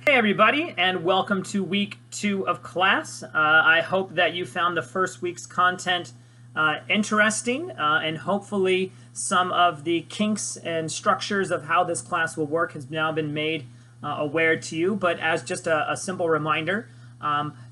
Hey everybody, and welcome to week 2 of class. I hope that you found the first week's content interesting, and hopefully some of the kinks and structures of how this class will work has now been made aware to you. But as just a simple reminder,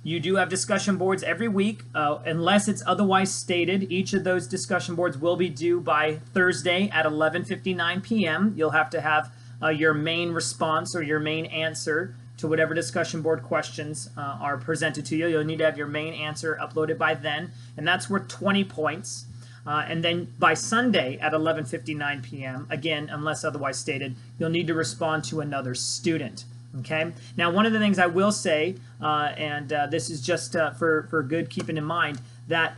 you do have discussion boards every week, unless it's otherwise stated. Each of those discussion boards will be due by Thursday at 11:59 p.m. You'll have to have your main response or your main answer to whatever discussion board questions are presented to you. You'll need to have your main answer uploaded by then, and that's worth 20 points. And then by Sunday at 11:59 p.m., again, unless otherwise stated, you'll need to respond to another student. Okay. Now, one of the things I will say, and this is just for good keeping in mind, that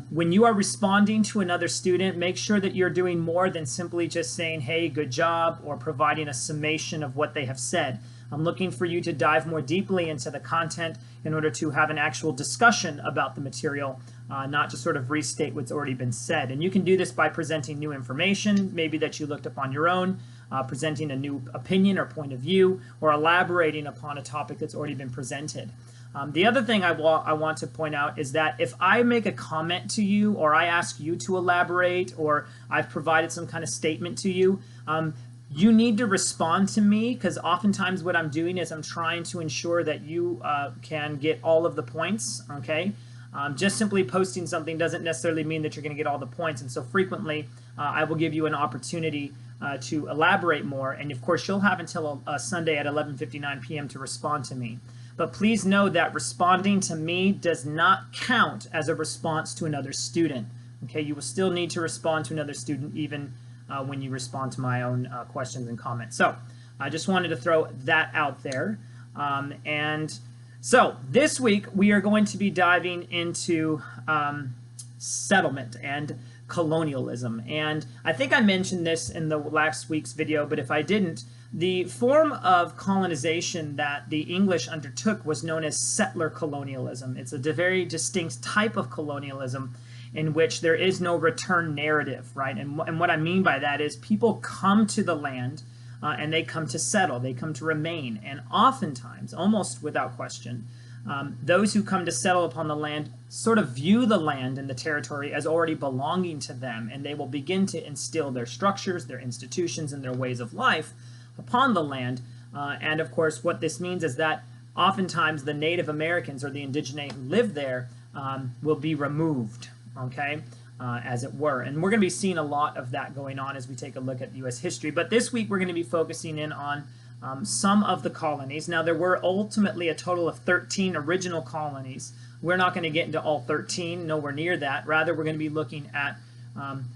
when you are responding to another student, make sure that you're doing more than simply just saying, hey, good job, or providing a summation of what they have said. I'm looking for you to dive more deeply into the content in order to have an actual discussion about the material, not just sort of restate what's already been said. And you can do this by presenting new information, maybe that you looked up on your own, presenting a new opinion or point of view, or elaborating upon a topic that's already been presented. The other thing I want to point out is that if I make a comment to you, or I ask you to elaborate, or I've provided some kind of statement to you, you need to respond to me, because oftentimes what I'm doing is I'm trying to ensure that you can get all of the points, okay? Just simply posting something doesn't necessarily mean that you're going to get all the points, and so frequently I will give you an opportunity to elaborate more, and of course you'll have until Sunday at 11:59 p.m. to respond to me. But please know that responding to me does not count as a response to another student, okay? You will still need to respond to another student even when you respond to my own questions and comments. So I just wanted to throw that out there. And so this week we are going to be diving into settlement and colonialism. And I think I mentioned this in the last week's video, but if I didn't, the form of colonization that the English undertook was known as settler colonialism. It's a very distinct type of colonialism in which there is no return narrative, right? And what I mean by that is people come to the land and they come to settle, they come to remain. And oftentimes, almost without question, those who come to settle upon the land sort of view the land and the territory as already belonging to them, and they will begin to instill their structures, their institutions, and their ways of life upon the land. And of course, what this means is that oftentimes the Native Americans or the indigenes who live there will be removed, okay, as it were. And we're going to be seeing a lot of that going on as we take a look at U.S. history. But this week we're going to be focusing in on some of the colonies. Now, there were ultimately a total of 13 original colonies. We're not going to get into all 13, nowhere near that. Rather, we're going to be looking at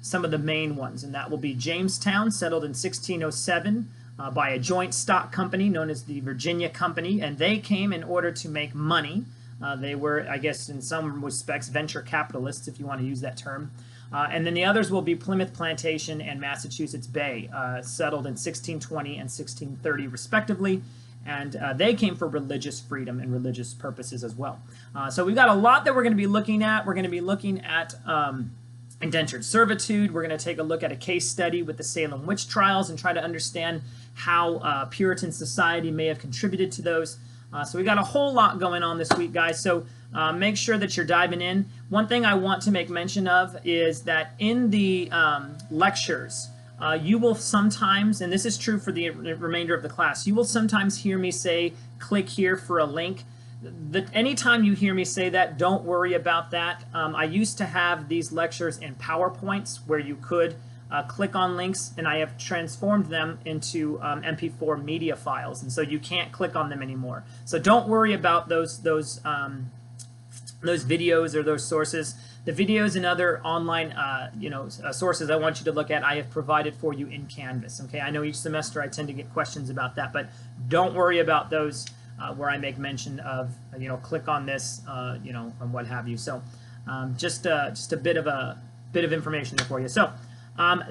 some of the main ones, and that will be Jamestown, settled in 1607 by a joint stock company known as the Virginia Company, and they came in order to make money. They were, I guess, in some respects, venture capitalists, if you want to use that term. And then the others will be Plymouth Plantation and Massachusetts Bay, settled in 1620 and 1630, respectively. And they came for religious freedom and religious purposes as well. So we've got a lot that we're going to be looking at. We're going to be looking at indentured servitude. We're going to take a look at a case study with the Salem witch trials and try to understand how Puritan society may have contributed to those. So we got a whole lot going on this week, guys. So make sure that you're diving in. One thing I want to make mention of is that in the lectures, you will sometimes, and this is true for the remainder of the class, you will sometimes hear me say, click here for a link. Anytime you hear me say that, don't worry about that. I used to have these lectures in PowerPoints where you could click on links, and I have transformed them into MP4 media files, and so you can't click on them anymore. So don't worry about those videos or those sources. The videos and other online sources I want you to look at, I have provided for you in Canvas. Okay, I know each semester I tend to get questions about that, but don't worry about those where I make mention of click on this and what have you. So just a bit of information there for you. So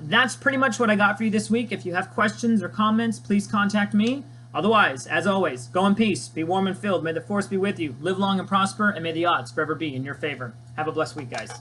that's pretty much what I got for you this week. If you have questions or comments, please contact me. Otherwise, as always, go in peace, be warm and filled. May the force be with you. Live long and prosper, and may the odds forever be in your favor. Have a blessed week, guys.